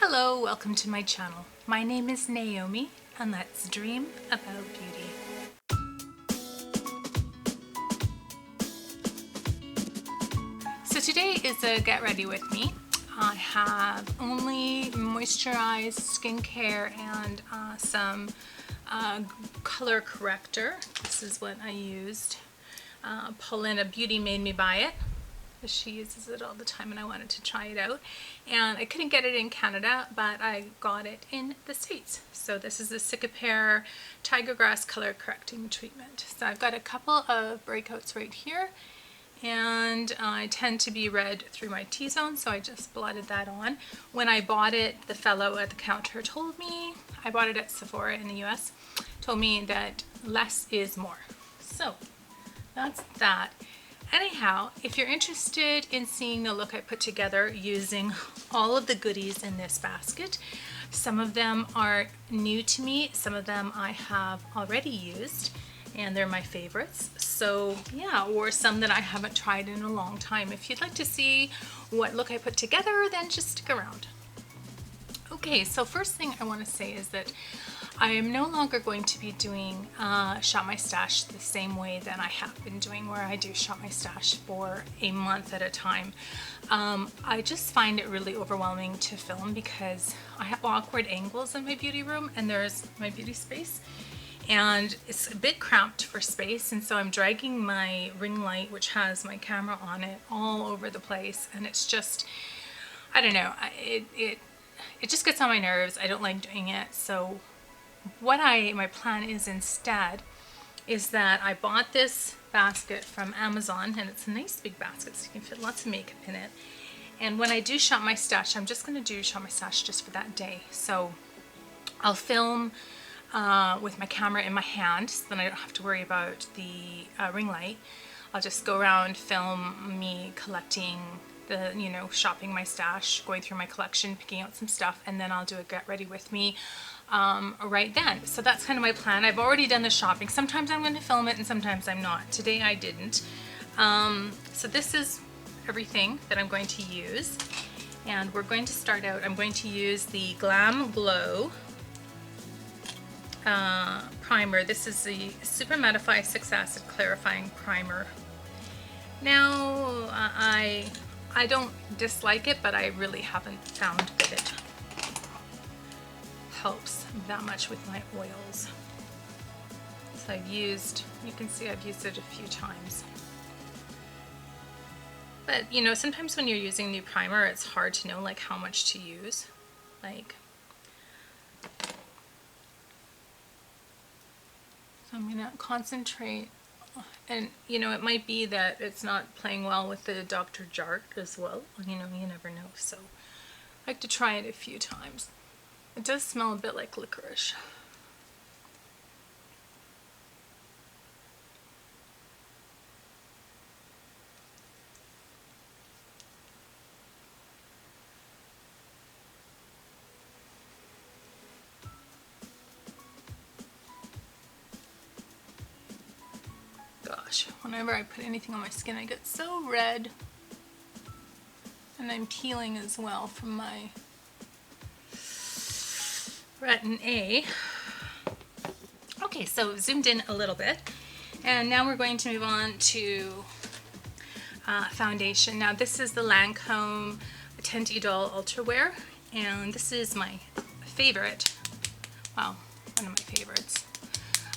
Hello, welcome to my channel. My name is Naomi and let's dream about beauty. So today is a get ready with me. I have only moisturized skincare and some color corrector. This is what I used. Paulina Beauty made me buy it. She uses it all the time and I wanted to try it out, and I couldn't get it in Canada, but I got it in the States. So this is the Cicapair Tiger Grass color correcting treatment. So I've got a couple of breakouts right here, and I tend to be red through my T-zone, so I just blotted that on. When I bought it, the fellow at the counter told me, I bought it at Sephora in the US, told me that less is more. So that's that. Anyhow, if you're interested in seeing the look I put together using all of the goodies in this basket, some of them are new to me, some of them I have already used, and they're my favorites. So yeah, or some that I haven't tried in a long time. If you'd like to see what look I put together, then just stick around. Okay, so first thing I want to say is that I am no longer going to be doing Shop My Stash the same way that I have been doing, where I do Shop My Stash for a month at a time. I just find it really overwhelming to film because I have awkward angles in my beauty room, and there's my beauty space, and it's a bit cramped for space, and so I'm dragging my ring light, which has my camera on it, all over the place, and it's just, I don't know, it just gets on my nerves. I don't like doing it. So what my plan is instead is that I bought this basket from Amazon, and it's a nice big basket so you can fit lots of makeup in it. And when I do Shop My Stash, I'm just going to do Shop My Stash just for that day. So I'll film with my camera in my hand, so then I don't have to worry about the ring light. I'll just go around, film me collecting the, shopping my stash, going through my collection, picking out some stuff, and then I'll do a get ready with me right then. So that's kind of my plan. I've already done the shopping. Sometimes I'm going to film it and sometimes I'm not. Today I didn't. So this is everything that I'm going to use, and we're going to start out. I'm going to use the Glam Glow primer. This is the Super Mattify 6 Acid Clarifying Primer. Now I don't dislike it, but I really haven't found that it helps that much with my oils. So you can see I've used it a few times. But sometimes when you're using new primer, it's hard to know like how much to use. So I'm gonna concentrate, and it might be that it's not playing well with the Dr. Jart as well. You never know. So I like to try it a few times. It does smell a bit like licorice. Gosh, whenever I put anything on my skin, I get so red. And I'm peeling as well from my Retin A. Okay, so zoomed in a little bit, and now we're going to move on to foundation. Now this is the Lancome Tint Idole Ultra Wear, and this is my favorite. Wow, one of my favorites.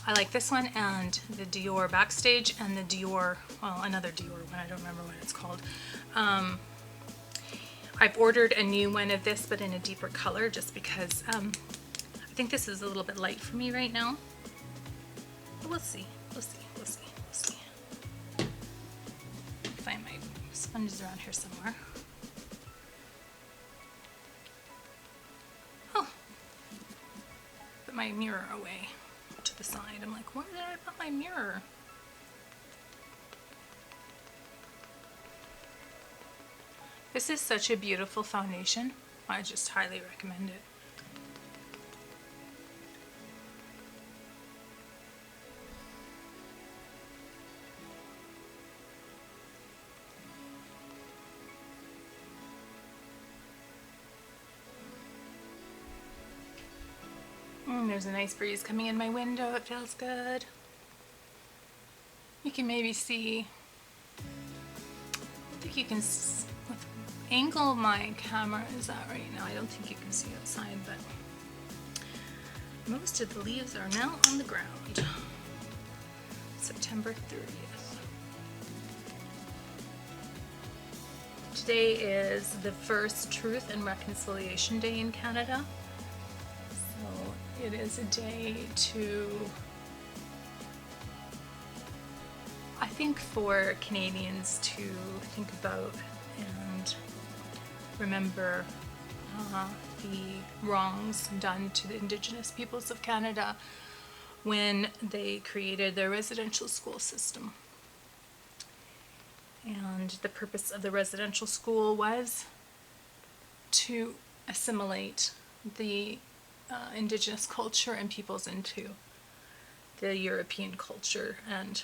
I like this one and the Dior Backstage and the Dior, well, another Dior one, I don't remember what it's called. I've ordered a new one of this, but in a deeper color, just because I think this is a little bit light for me right now. But we'll see. We'll see. We'll see. We'll see. Find my sponges around here somewhere. Oh, put my mirror away to the side. I'm like, where did I put my mirror? This is such a beautiful foundation. I just highly recommend it. There's a nice breeze coming in my window. It feels good. You can maybe see, I think you can angle my camera is at right now. I don't think you can see outside, but most of the leaves are now on the ground. September 30th. Today is the first Truth and Reconciliation Day in Canada. So it is a day to, I think, for Canadians to think about and remember the wrongs done to the Indigenous peoples of Canada when they created their residential school system. And the purpose of the residential school was to assimilate the Indigenous culture and peoples into the European culture and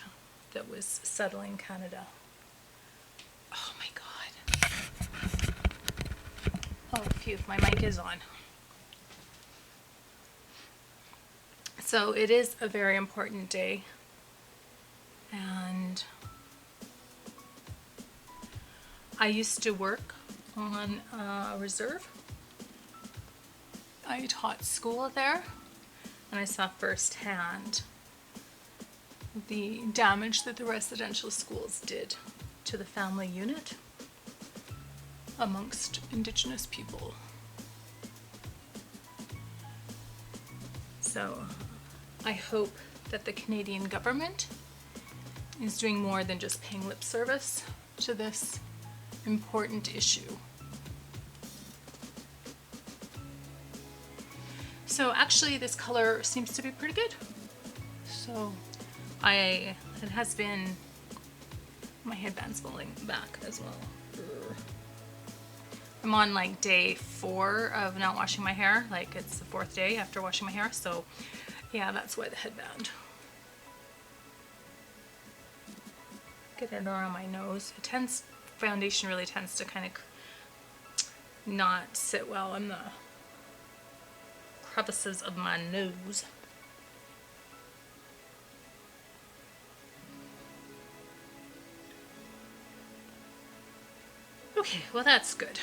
that was settling Canada. Oh my God. Oh, phew, my mic is on. So it is a very important day, and I used to work on reserve. I taught school there, and I saw firsthand the damage that the residential schools did to the family unit amongst Indigenous people. So I hope that the Canadian government is doing more than just paying lip service to this important issue. So actually this color seems to be pretty good. So it has been, my headband's falling back as well. I'm on like day 4 of not washing my hair, like it's the 4th day after washing my hair, so yeah, that's why the headband. Get it around my nose. Foundation really tends to kind of not sit well in the crevices of my nose. Okay, well that's good.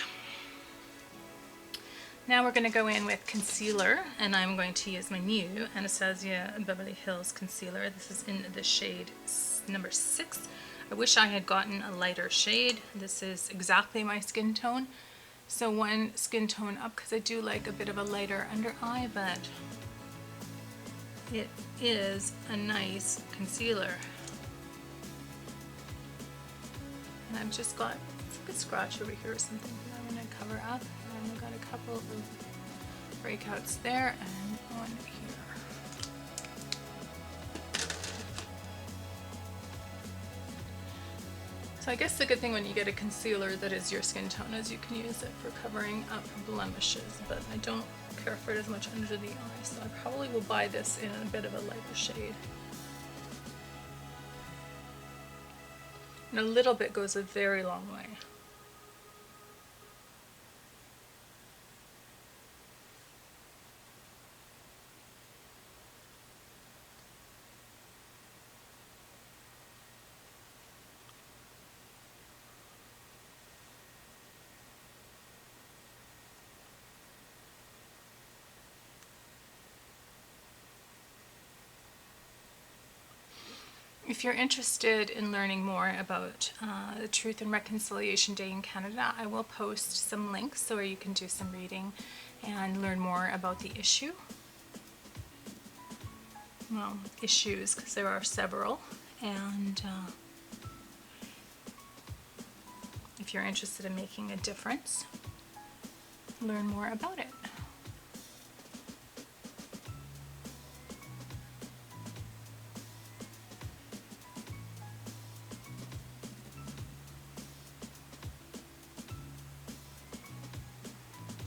Now we're going to go in with concealer, and I'm going to use my new Anastasia Beverly Hills concealer. This is in the shade number 6. I wish I had gotten a lighter shade. This is exactly my skin tone. So one skin tone up, because I do like a bit of a lighter under eye, but it is a nice concealer. And I've just got a scratch over here or something that I'm going to cover up. And I've got a couple of breakouts there and one here. So I guess the good thing when you get a concealer that is your skin tone is you can use it for covering up blemishes, but I don't care for it as much under the eye, so I probably will buy this in a bit of a lighter shade. And a little bit goes a very long way. If you're interested in learning more about the Truth and Reconciliation Day in Canada, I will post some links so where you can do some reading and learn more about the issue. Well, issues, because there are several, and if you're interested in making a difference, learn more about it.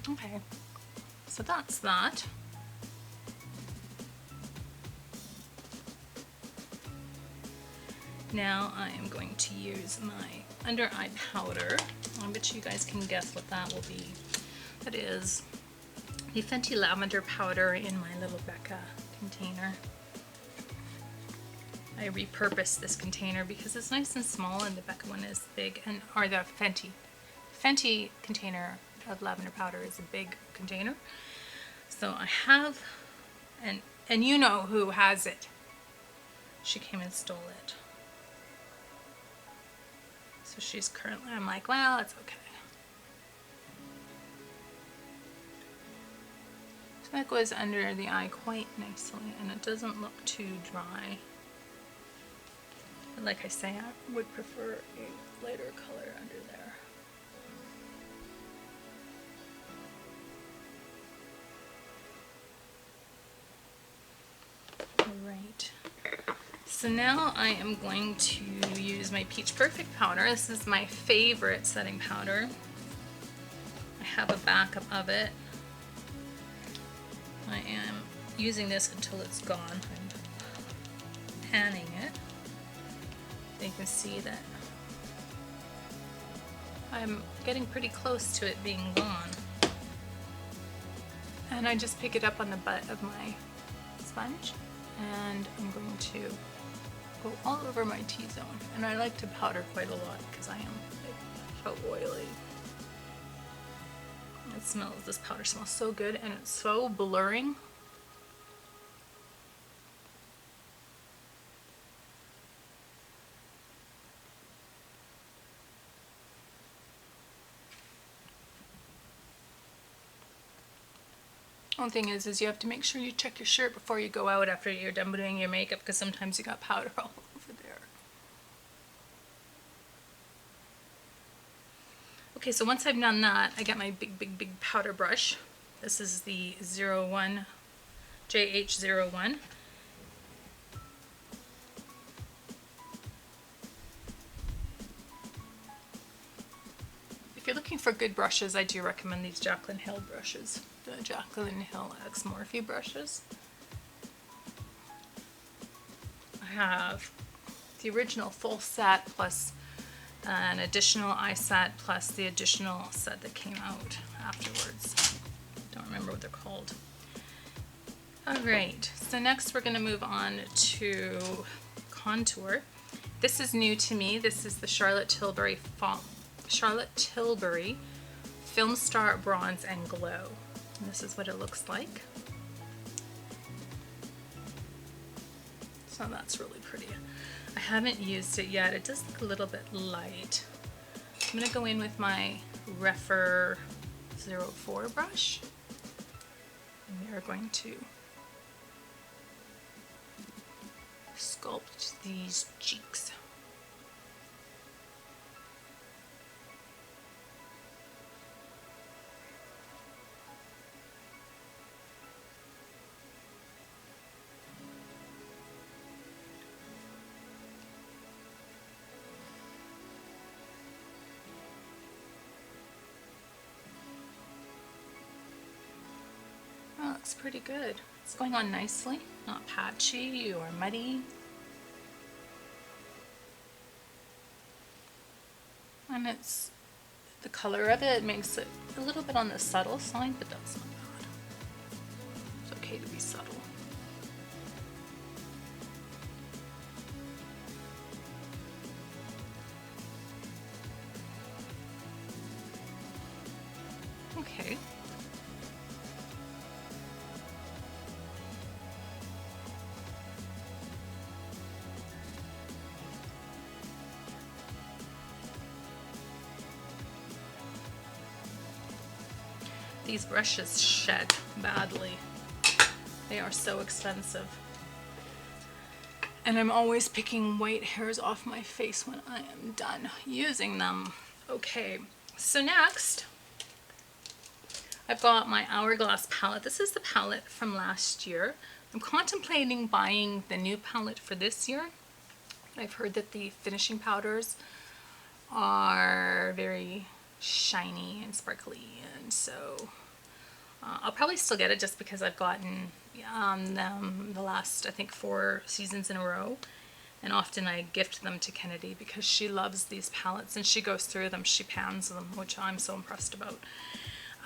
Okay, so that's that. Now I am going to use my under eye powder. I bet you guys can guess what that will be. That is the Fenty Lavender powder in my little Becca container. I repurposed this container because it's nice and small and the Becca one is big, and or the Fenty container of lavender powder is a big container. So I have, and you know who has it. She came and stole it. So she's currently, I'm like, well, it's okay. So that goes under the eye quite nicely and it doesn't look too dry. But like I say, I would prefer a lighter color under there. Alright. So now I am going to use my Peach Perfect powder. This is my favorite setting powder. I have a backup of it. I am using this until it's gone. I'm panning it. You can see that I'm getting pretty close to it being gone. And I just pick it up on the butt of my sponge and I'm going to go all over my T-zone. And I like to powder quite a lot because I am so oily. It smells, this powder smells so good and it's so blurring. One thing is you have to make sure you check your shirt before you go out after you're done doing your makeup because sometimes you got powder all over there. Okay, so once I've done that, I get my big powder brush. This is the JH01. If you're looking for good brushes, I do recommend these Jaclyn Hill brushes, the Jaclyn Hill X Morphe brushes. I have the original full set plus an additional eye set plus the additional set that came out afterwards. Don't remember what they're called. Alright, so next we're going to move on to contour. This is new to me. This is the Charlotte Tilbury Film Star Bronze and Glow. And this is what it looks like. So that's really pretty. I haven't used it yet. It does look a little bit light. I'm going to go in with my Refer 04 brush. And we are going to sculpt these cheeks. That looks pretty good. It's going on nicely, not patchy or muddy. And it's, the color of it makes it a little bit on the subtle side, but that's not bad. It's okay to be subtle. Okay. These brushes shed badly. They are so expensive. And I'm always picking white hairs off my face when I am done using them. Okay, so next I've got my Hourglass palette. This is the palette from last year. I'm contemplating buying the new palette for this year. I've heard that the finishing powders are very shiny and sparkly, and so I'll probably still get it just because I've gotten them the last, I think, 4 seasons in a row, and often I gift them to Kennedy because she loves these palettes and she goes through them, she pans them, which I'm so impressed about.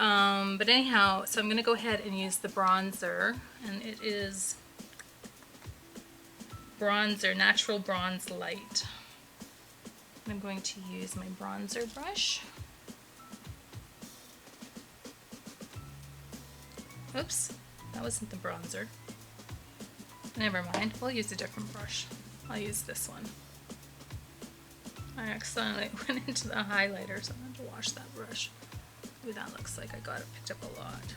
But anyhow, so I'm going to go ahead and use the bronzer, and it is bronzer, Natural Bronze Light. I'm going to use my bronzer brush. Oops, that wasn't the bronzer. Never mind, we'll use a different brush. I'll use this one. I accidentally went into the highlighter, so I'm going to wash that brush. Ooh, that looks like I got it picked up a lot.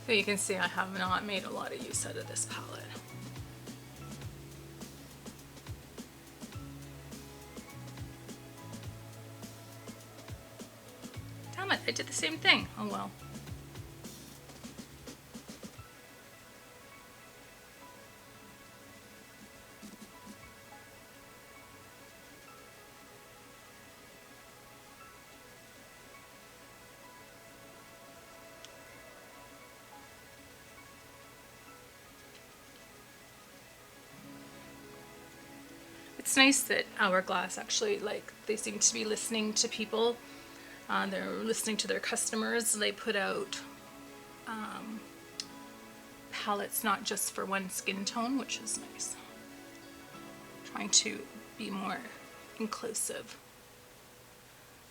So you can see I have not made a lot of use out of this palette. Damn it, I did the same thing. Oh well. It's nice that Hourglass actually, like, they seem to be listening to people. They're listening to their customers. They put out palettes not just for one skin tone, which is nice. Trying to be more inclusive.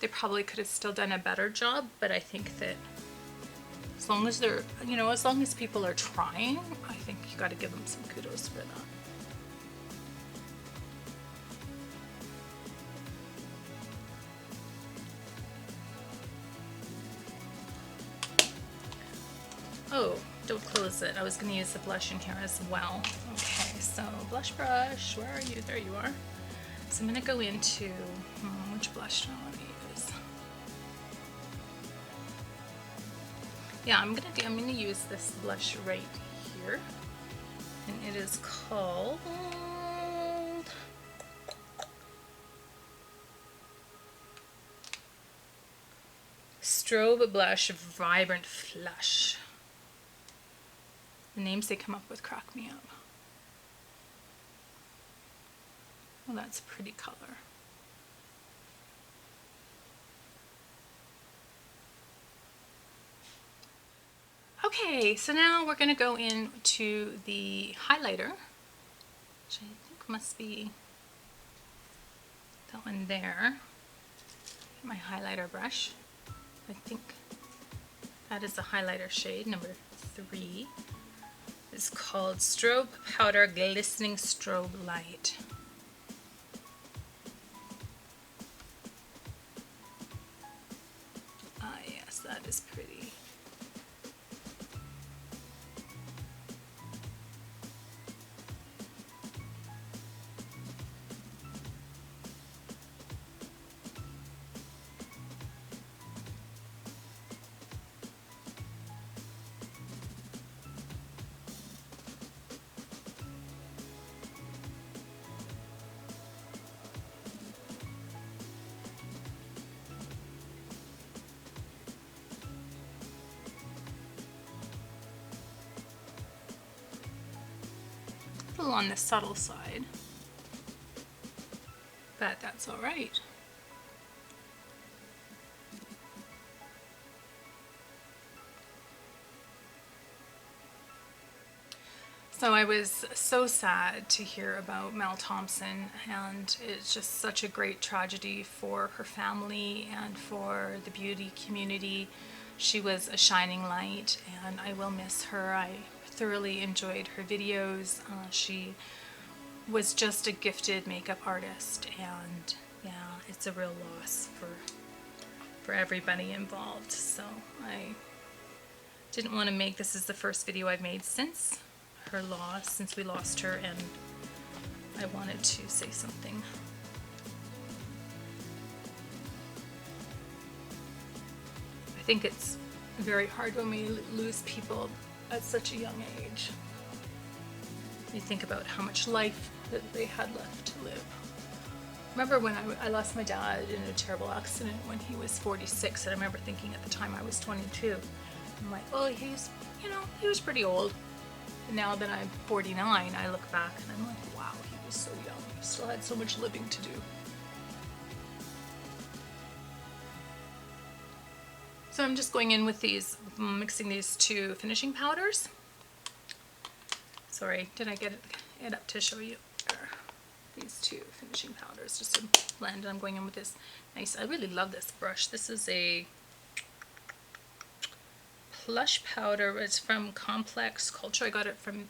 They probably could have still done a better job, but I think that as long as they're, you know, as long as people are trying, I think you got to give them some kudos for that. Oh, don't close it. I was going to use the blush in here as well. Okay, so blush brush, where are you? There you are. So I'm going to go into, which blush do I want to use? Yeah, I'm going to use this blush right here. And it is called Strobe Blush Vibrant Flush. The names they come up with crack me up. Well, that's a pretty color. Okay, so now we're going to go into the highlighter, which I think must be that one there. My highlighter brush. I think that is the highlighter shade, number 3. It's called Strobe Powder Glistening Strobe Light. Ah yes, that is pretty. A little on the subtle side, but that's all right. So I was so sad to hear about Mel Thompson, and it's just such a great tragedy for her family and for the beauty community. She was a shining light, and I will miss her. I thoroughly enjoyed her videos. She was just a gifted makeup artist, and yeah, it's a real loss for everybody involved. So I didn't want to make this is the first video I've made since her loss, since we lost her, and I wanted to say something. I think it's very hard when we lose people at such a young age. You think about how much life that they had left to live. Remember when I lost my dad in a terrible accident when he was 46, and I remember thinking at the time I was 22. I'm like, oh, he was pretty old. And now that I'm 49, I look back and I'm like, wow, he was so young. He still had so much living to do. So I'm just going in with these, mixing these two finishing powders. Sorry, did I get it up to show you? These two finishing powders just to blend. I'm going in with this nice, I really love this brush. This is a Plush powder. It's from Complex Culture. I got it from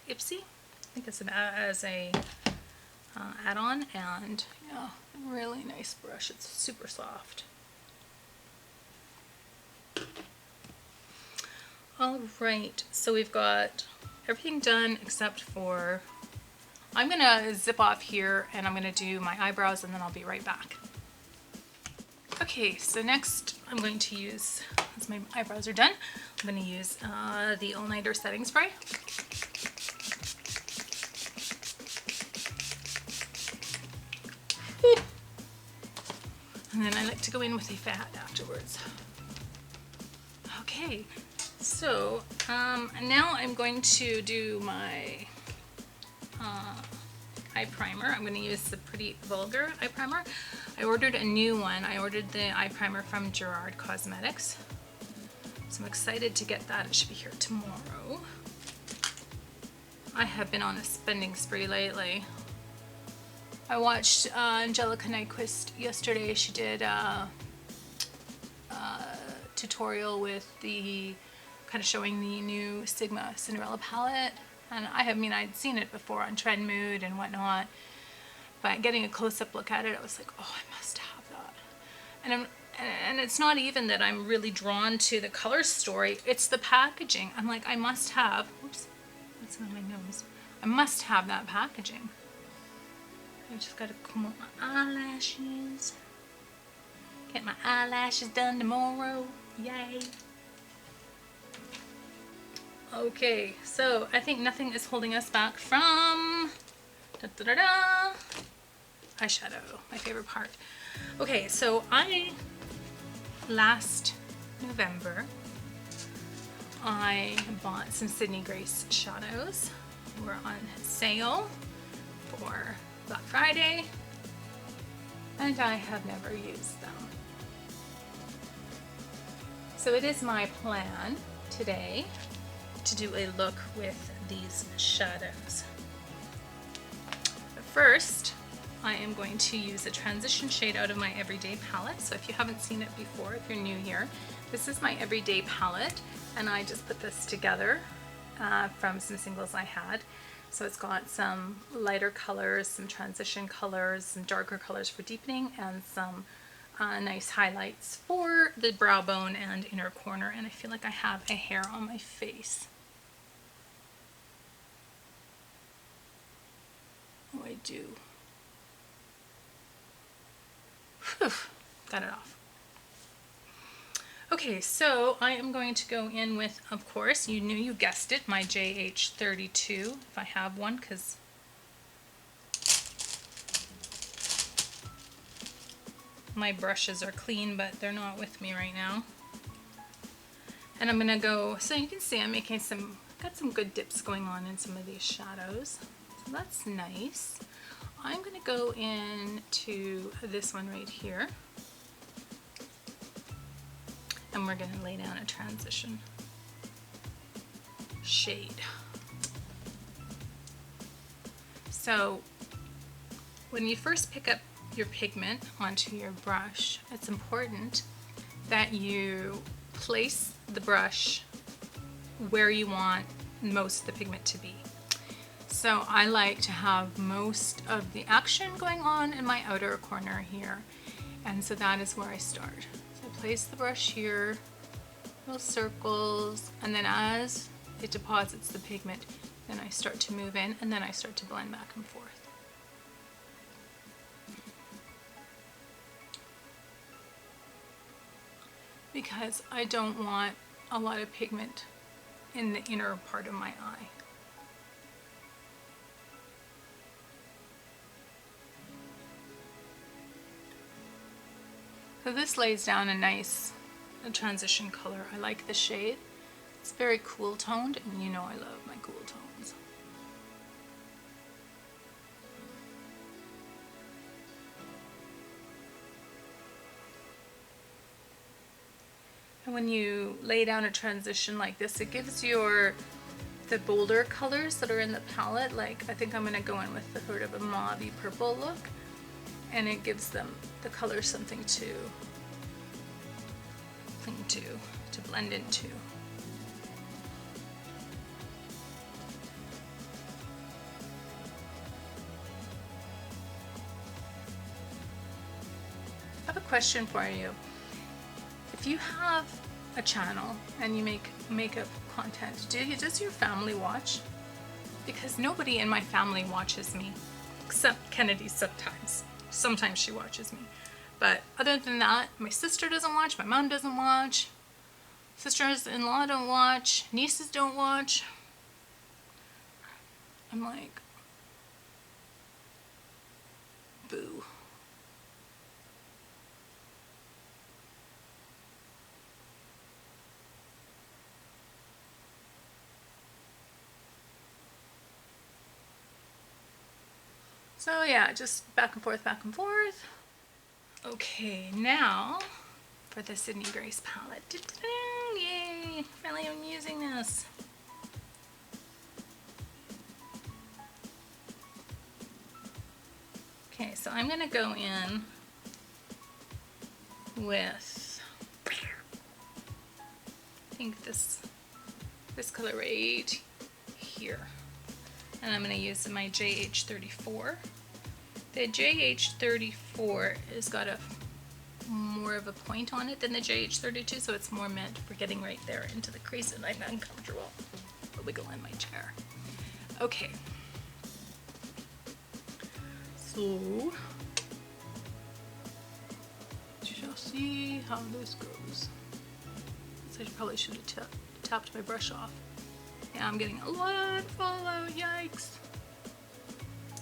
Ipsy. I think it's as a add-on, and yeah, really nice brush. It's super soft. All right, so we've got everything done except for, I'm gonna zip off here and I'm gonna do my eyebrows and then I'll be right back. Okay, so next I'm going to use, as my eyebrows are done, I'm going to use the All Nighter setting spray. And then I like to go in with a fat afterwards. Okay, so now I'm going to do my eye primer. I'm going to use the Pretty Vulgar eye primer. I ordered a new one. I ordered the eye primer from Gerard Cosmetics. So I'm excited to get that. It should be here tomorrow. I have been on a spending spree lately. I watched Angelica Nyquist yesterday. She did a tutorial with the kind of showing the new Sigma Cinderella palette. And I'd seen it before on Trend Mood and whatnot, but getting a close-up look at it, I was like, oh, I must have that. And it's not even that I'm really drawn to the color story, it's the packaging. I'm like, I must have, oops, that's on my nose. I must have that packaging. I just gotta comb out my eyelashes. Get my eyelashes done tomorrow, yay. Okay, so I think nothing is holding us back from eyeshadow, my favorite part. Okay, so last November, I bought some Sydney Grace shadows. They were on sale for Black Friday, and I have never used them. So it is my plan today to do a look with these shadows. But first, I am going to use a transition shade out of my Everyday palette. So if you haven't seen it before, if you're new here, this is my Everyday palette, and I just put this together from some singles I had. So it's got some lighter colors, some transition colors, some darker colors for deepening, and some nice highlights for the brow bone and inner corner. And I feel like I have a hair on my face. Oh, I do. Whew, got it off. Okay, so I am going to go in with, of course, you guessed it, my JH32, if I have one, because my brushes are clean, but they're not with me right now. And I'm gonna go, so you can see I'm making got some good dips going on in some of these shadows. So that's nice. I'm going to go into this one right here, and we're going to lay down a transition shade. So when you first pick up your pigment onto your brush, it's important that you place the brush where you want most of the pigment to be. So I like to have most of the action going on in my outer corner here, and so that is where I start. So I place the brush here, little circles, and then as it deposits the pigment, then I start to move in, and then I start to blend back and forth. Because I don't want a lot of pigment in the inner part of my eye. So this lays down a nice transition color. I like the shade. It's very cool toned, and you know I love my cool tones. when you lay down a transition like this, it gives the bolder colors that are in the palette, like I think I'm going to go in with the sort of a mauvey purple look, and it gives them the color something to cling to blend into. I have a question for you. If you have a channel and you make makeup content, does your family watch? Because nobody in my family watches me, except Kennedy sometimes. Sometimes she watches me. But other than that, my sister doesn't watch, my mom doesn't watch, sisters-in-law don't watch, nieces don't watch. I'm like, boo. So yeah, just back and forth, back and forth. Okay, now for the Sydney Grace palette. Yay! Finally I'm using this. Okay, so I'm gonna go in with, I think this color right here. And I'm going to use my JH34. The JH34 has got more of a point on it than the JH32, so it's more meant for getting right there into the crease, and I'm uncomfortable. I'll wiggle in my chair. Okay. So, you shall see how this goes. So I probably should have tapped my brush off. Yeah, I'm getting a lot of fallout, yikes.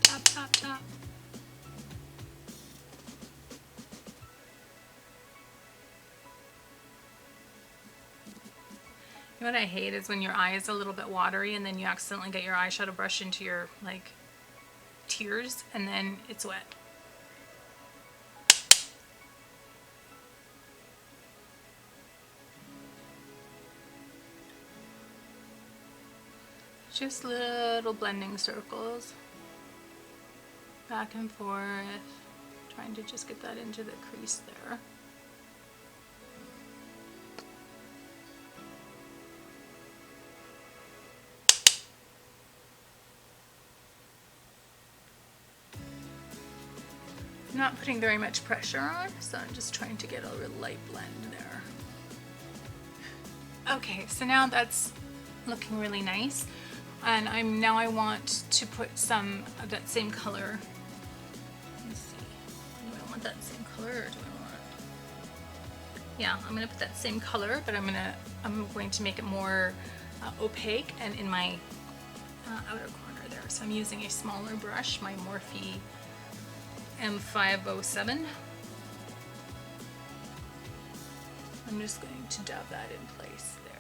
Tap, tap, tap. You know what I hate is when your eye is a little bit watery and then you accidentally get your eyeshadow brush into your, like, tears and then it's wet. Just little blending circles, back and forth, trying to just get that into the crease there. I'm not putting very much pressure on, so I'm just trying to get a real light blend there. Okay, so now that's looking really nice. And I want to put some of that same color. Let's see. Do I want that same color, or do I want? Yeah, I'm gonna put that same color, but I'm going to make it more opaque and in my outer corner there. So I'm using a smaller brush, my Morphe M507. I'm just going to dab that in place there.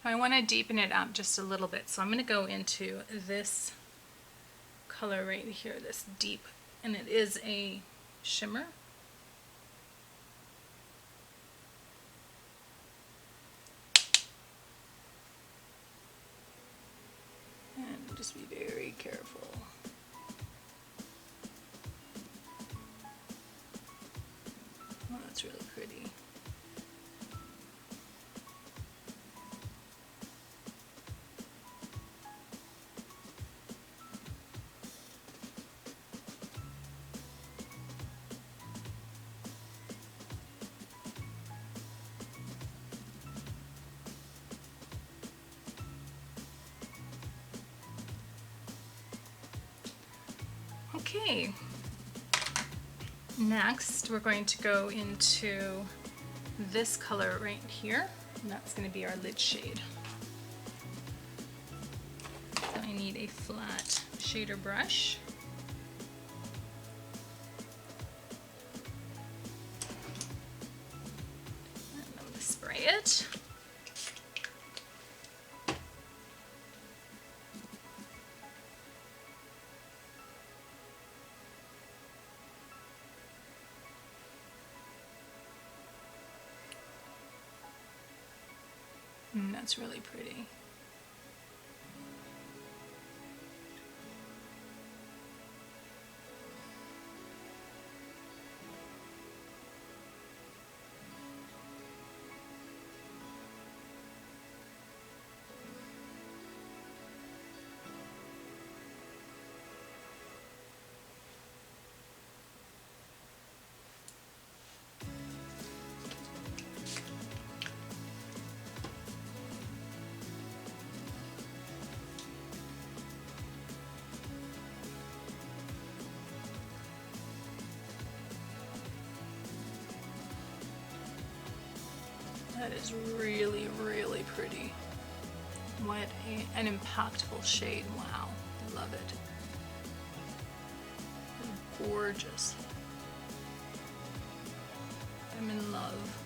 I want to deepen it up just a little bit, so I'm going to go into this color right here, this deep, and it is a shimmer. And just be very careful. Oh, that's really pretty. Okay, next we're going to go into this color right here, and that's going to be our lid shade. So I need a flat shader brush. And I'm going to spray it. That's really pretty. That is really, really pretty. What an impactful shade. Wow, I love it. Gorgeous. I'm in love.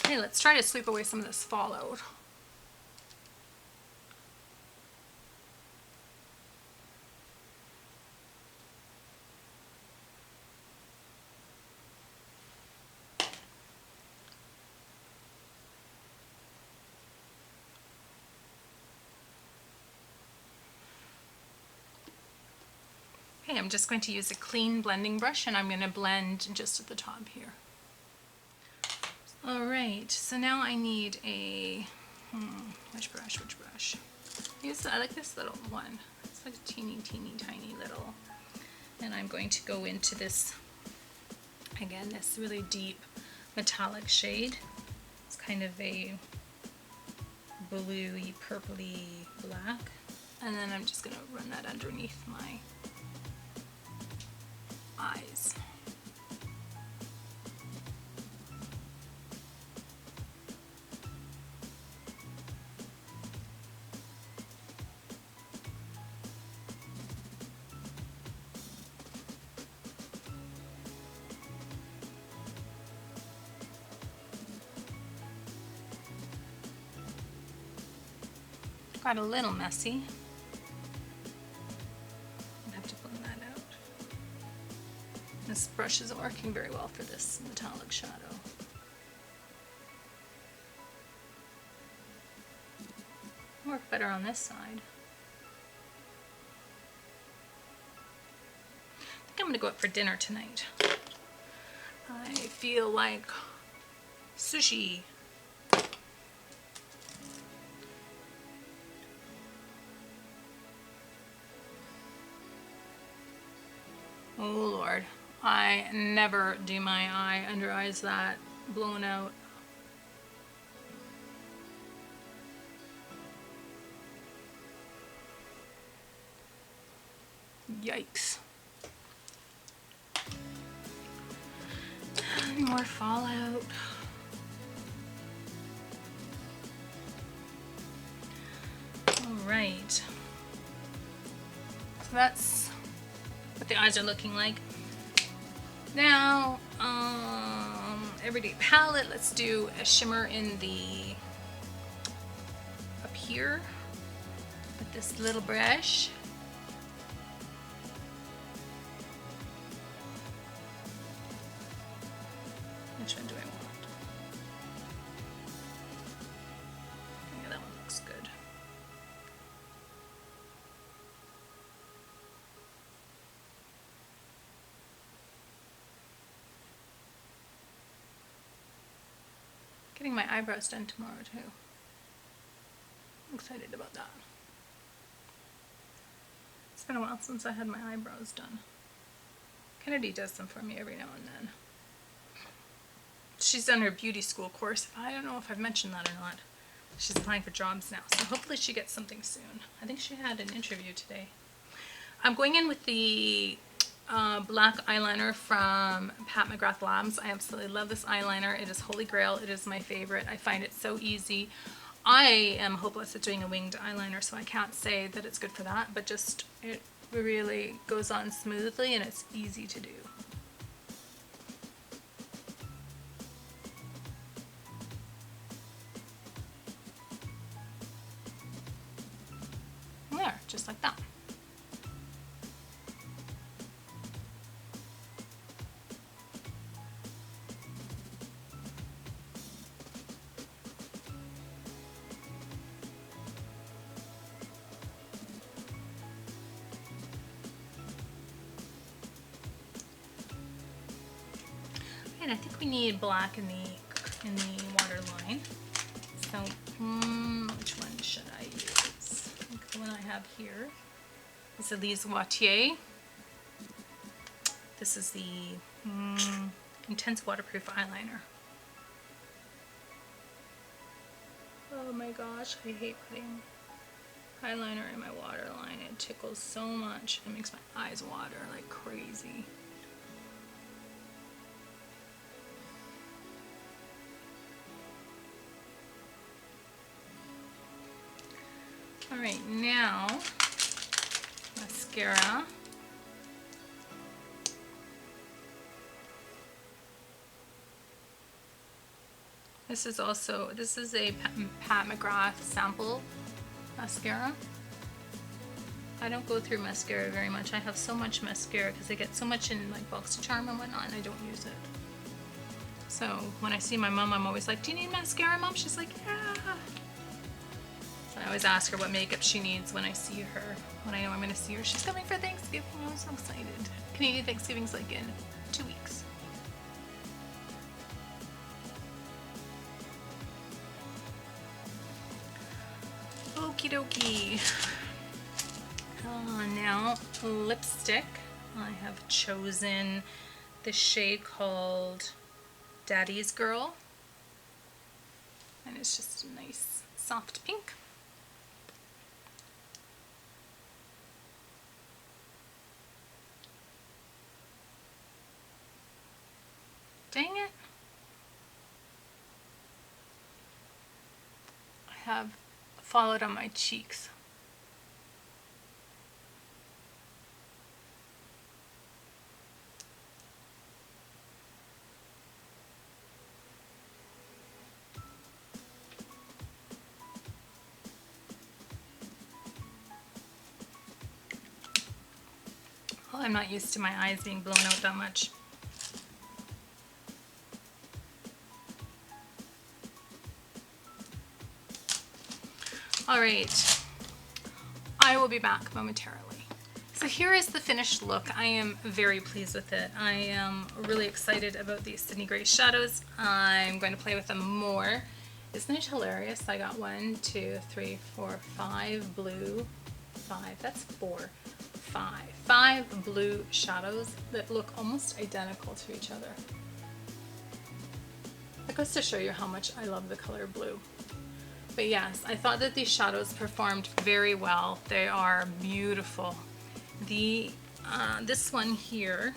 Okay, let's try to sweep away some of this fallout. Okay, I'm just going to use a clean blending brush and I'm going to blend just at the top here. Alright, so now I need a, which brush? I like this little one. It's like a teeny tiny little. And I'm going to go into this, again, this really deep metallic shade. It's kind of a bluey, purpley black. And then I'm just going to run that underneath my eyes. Got a little messy. I have to blend that out. This brush isn't working very well for this metallic shadow. Work better on this side. I think I'm gonna go out for dinner tonight. I feel like sushi. Oh Lord, I never do my under eyes that blown out. Yikes. More fallout. Alright. So that's what the eyes are looking like. Now, everyday palette, let's do a shimmer in the, up here, with this little brush. Which one do I want? Yeah, that one looks good. Getting my eyebrows done tomorrow too. I'm excited about that. It's been a while since I had my eyebrows done. Kennedy does them for me every now and then. She's done her beauty school course. I don't know if I've mentioned that or not. She's applying for jobs now, so hopefully she gets something soon. I think she had an interview today. I'm going in with the black eyeliner from Pat McGrath Labs. I absolutely love this eyeliner. It is holy grail. It is my favorite. I find it so easy. I am hopeless at doing a winged eyeliner, so I can't say that it's good for that, but just it really goes on smoothly and it's easy to do. There, just like that. right, I think we need black in the waterline. So, which one should I use? I think the one I have here is the Lise Wattier. This is the Intense Waterproof Eyeliner. Oh my gosh, I hate putting eyeliner in my waterline. It tickles so much. It makes my eyes water like crazy. Alright, now mascara. This is a Pat McGrath sample mascara. I don't go through mascara very much. I have so much mascara because I get so much in like BoxyCharm and whatnot, and I don't use it. So when I see my mom, I'm always like, "Do you need mascara, Mom?" She's like, "Yeah." So I always ask her what makeup she needs when I see her. When I know I'm going to see her, she's coming for Thanksgiving. I'm so excited. Canadian Thanksgiving's like in 2 weeks. Okie dokie. Now lipstick. I have chosen the shade called Daddy's Girl, and it's just a nice soft pink. Dang it. I have followed on my cheeks. Well, I'm not used to my eyes being blown out that much. All right, I will be back momentarily. So here is the finished look. I am very pleased with it. I am really excited about these Sydney Gray shadows. I'm going to play with them more. Isn't it hilarious? I got 1, 2, 3, 4, 5 blue, 5, that's 4, 5 blue shadows that look almost identical to each other. That goes to show you how much I love the color blue. But yes, I thought that these shadows performed very well. They are beautiful. This one here,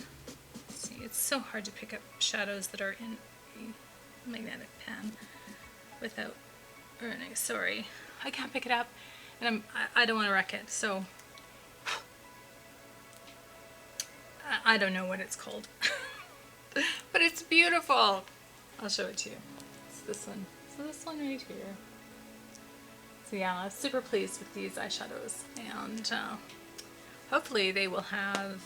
let's see, it's so hard to pick up shadows that are in a magnetic pen without burning. Sorry, I can't pick it up, and I don't want to wreck it. So I don't know what it's called, but it's beautiful. I'll show it to you. It's this one. So this one right here. So yeah, I'm super pleased with these eyeshadows, and hopefully they will have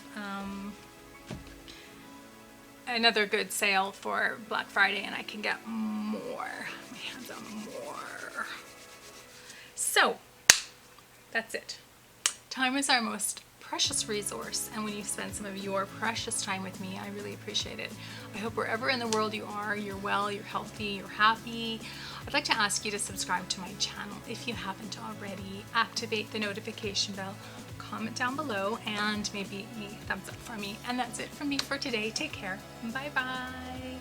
another good sale for Black Friday, and I can get more. My hands on more. So that's it. Time is our most precious resource, and when you spend some of your precious time with me, I really appreciate it. I hope wherever in the world you are, you're well, you're healthy, you're happy. I'd like to ask you to subscribe to my channel if you haven't already. Activate the notification bell, comment down below, and maybe a thumbs up for me. And that's it from me for today. Take care. Bye bye.